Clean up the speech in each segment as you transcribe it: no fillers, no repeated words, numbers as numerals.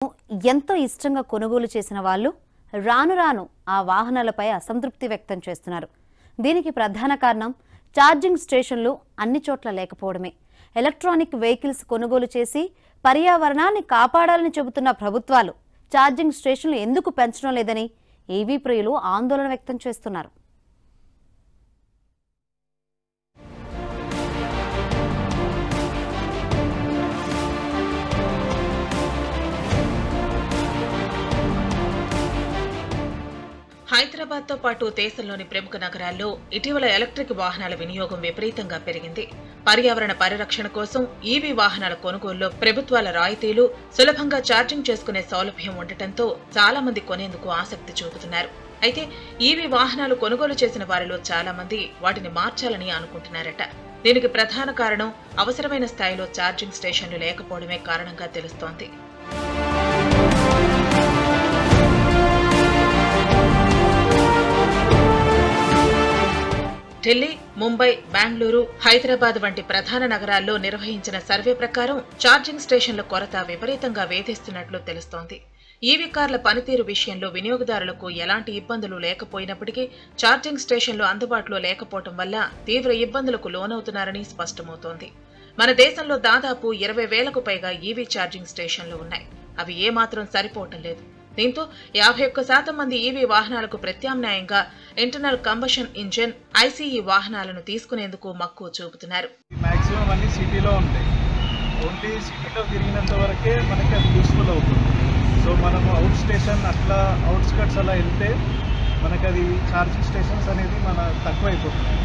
ఎంతో ఇష్టంగా కొనుగోలు చేసిన వాళ్ళు రాను రాను ఆ వాహనాలపై అసంతృప్తి వ్యక్తం చేస్తున్నారు. దీనికి ప్రధాన కారణం ఛార్జింగ్ స్టేషన్లు అన్ని చోట్ల లేకపోవడమే. ఎలక్ట్రానిక్ వెహికల్స్ కొనుగోలు చేసి పర్యావరణాన్ని కాపాడాలని చెబుతున్న ప్రభుత్వాలు ఛార్జింగ్ స్టేషన్లు ఎందుకు పెంచడం లేదని ఈవీ ప్రియులు ఆందోళన వ్యక్తం చేస్తున్నారు. హైదరాబాద్ తో పాటు దేశంలోని ప్రముఖ నగరాల్లో ఇటీవల ఎలక్ట్రిక్ వాహనాల వినియోగం విపరీతంగా పెరిగింది. పర్యావరణ పరిరక్షణ కోసం ఈవీ వాహనాల కొనుగోలులో ప్రభుత్వాల రాయితీలు, సులభంగా ఛార్జింగ్ చేసుకునే సౌలభ్యం ఉండటంతో చాలా మంది కొనేందుకు ఆసక్తి చూపుతున్నారు. అయితే ఈవీ వాహనాలు కొనుగోలు చేసిన వారిలో చాలా మంది వాటిని మార్చాలని అనుకుంటున్నారట. దీనికి ప్రధాన కారణం అవసరమైన స్థాయిలో ఛార్జింగ్ స్టేషన్లు లేకపోవడమే కారణంగా తెలుస్తోంది. ఢిల్లీ, ముంబై, బెంగళూరు, హైదరాబాద్ వంటి ప్రధాన నగరాల్లో నిర్వహించిన సర్వే ప్రకారం ఛార్జింగ్ స్టేషన్ల కొరత విపరీతంగా వేధిస్తున్నట్లు తెలుస్తోంది. ఈవీ కార్ల పనితీరు విషయంలో వినియోగదారులకు ఎలాంటి ఇబ్బందులు లేకపోయినప్పటికీ ఛార్జింగ్ స్టేషన్లు అందుబాటులో లేకపోవడం వల్ల తీవ్ర ఇబ్బందులకు లోనవుతున్నారని స్పష్టమవుతోంది. మన దేశంలో దాదాపు 20,000కు పైగా ఈవీ ఛార్జింగ్ స్టేషన్లు ఉన్నాయి. అవి ఏమాత్రం సరిపోవటం లేదు. దీంతో 51% మంది ఈవీ వాహనాలకు ప్రత్యామ్నాయంగా ఇంటర్నల్ కంబషన్ ఇంజిన్ ఐసీఈ వాహనాలను తీసుకునేందుకు మక్కువ చూపుతున్నారు. మాక్సిమం అన్ని సిటీలో ఉంటాయి. ఓన్లీ సిటీలో తిరిగినంత వరకే మనకి అది యూస్ఫుల్ అవుతుంది. సో మనము అవుట్ స్టేషన్ అట్లా అవుట్స్కట్స్ అలా వెళ్తే మనకి అది ఛార్జింగ్ స్టేషన్స్ అనేది మన తక్కువ అయిపోతున్నాయి.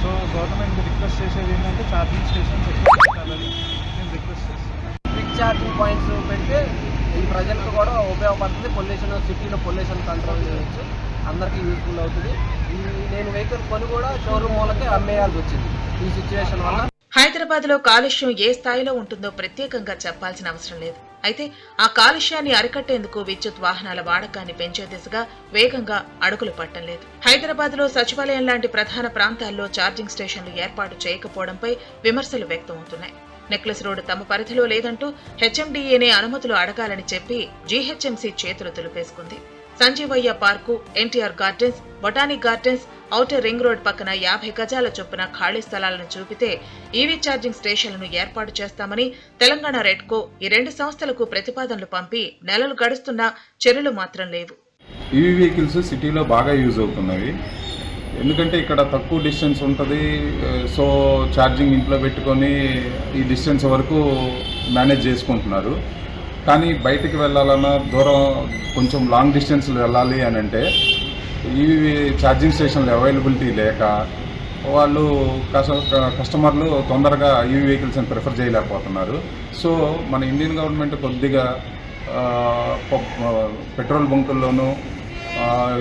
సో గవర్నమెంట్ రిక్వెస్ట్ చేసేది ఏంటంటే ఛార్జింగ్ స్టేషన్స్ ఎక్కువ పెట్టాలని నేను రిక్వెస్ట్ చేస్తాను. క్విక్ ఛార్జింగ్ పాయింట్స్ పెడితే ఈ ప్రజలకు కూడా ఉపయోగపడుతుంది. పొల్యూషన్, సిటీలో పొల్యూషన్ కంట్రోల్ చేయవచ్చు, అందరికీ యూస్ఫుల్ అవుతుంది. నేను వెహికల్ కొని కూడా షోరూమ్ మూలకే అమ్మేయాల్సి వచ్చింది ఈ సిచ్యువేషన్ వల్ల. హైదరాబాద్ లో కాలుష్యం ఏ స్థాయిలో ఉంటుందో ప్రత్యేకంగా చెప్పాల్సిన అవసరం లేదు. అయితే ఆ కాలుష్యాన్ని అరికట్టేందుకు విద్యుత్ వాహనాల వాడకాన్ని పెంచే దిశగా వేగంగా అడుగులు పట్టం లేదు. హైదరాబాద్ లో సచివాలయం లాంటి ప్రధాన ప్రాంతాల్లో ఛార్జింగ్ స్టేషన్లు ఏర్పాటు చేయకపోవడంపై విమర్శలు వ్యక్తమవుతున్నాయి. నెక్లెస్ రోడ్ తమ పరిధిలో లేదంటూ హెచ్ఎండిఏనే అనుమతులు అడగాలని చెప్పి జీహెచ్ఎంసీ చేతులు దులిపేసుకుంది. Sanjeevaiah park, NTR gardens, botanic gardens, outer ring road పక్కన 50 గజాల చొప్పున ఖాళీ స్థలాలను చూపితే ఈవీ ఛార్జింగ్ స్టేషన్లను ఏర్పాటు చేస్తామని తెలంగాణ రెడ్కో ఈ 2 సంస్థలకు ప్రతిపాదనలు పంపి నెలలు గడుస్తున్నా చర్యలు మాత్రం లేవు. ఈవీ వెహికల్స్ సిటీలో బాగా యూజ్ అవుతున్నవి. ఎందుకంటే ఇక్కడ తక్కువ డిస్టెన్స్ ఉంటుంది. సో ఛార్జింగ్ ఇంట్లో పెట్టుకొని ఈ డిస్టెన్స్ వరకు మేనేజ్ చేసుకుంటున్నారు. కానీ బయటికి వెళ్ళాలన్నా దూరం కొంచెం లాంగ్ డిస్టెన్స్ వెళ్ళాలి అని అంటే ఈవీ ఛార్జింగ్ స్టేషన్లు అవైలబిలిటీ లేక వాళ్ళు కస్టమర్లు తొందరగా ఈవీ వెహికల్స్ని ప్రిఫర్ చేయలేకపోతున్నారు. సో మన ఇండియన్ గవర్నమెంట్ కొద్దిగా పెట్రోల్ బంకుల్లోనూ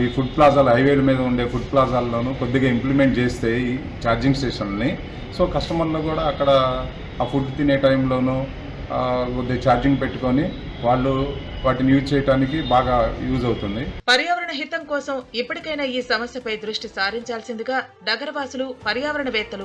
ఈ ఫుడ్ ప్లాజాలు, హైవేల మీద ఉండే ఫుడ్ ప్లాజాల్లోనూ కొద్దిగా ఇంప్లిమెంట్ చేస్తే ఈ ఛార్జింగ్ స్టేషన్ని, సో కస్టమర్లు కూడా అక్కడ ఆ ఫుడ్ తినే టైంలోనూ కొద్దిగా ఛార్జింగ్ పెట్టుకొని వాళ్ళు వాటిని యూజ్ చేయడానికి బాగా యూజ్ అవుతుంది. పర్యావరణ హితం కోసం ఇప్పటికైనా ఈ సమస్యపై దృష్టి సారించాల్సిందిగా నగరవాసులు, పర్యావరణవేత్తలు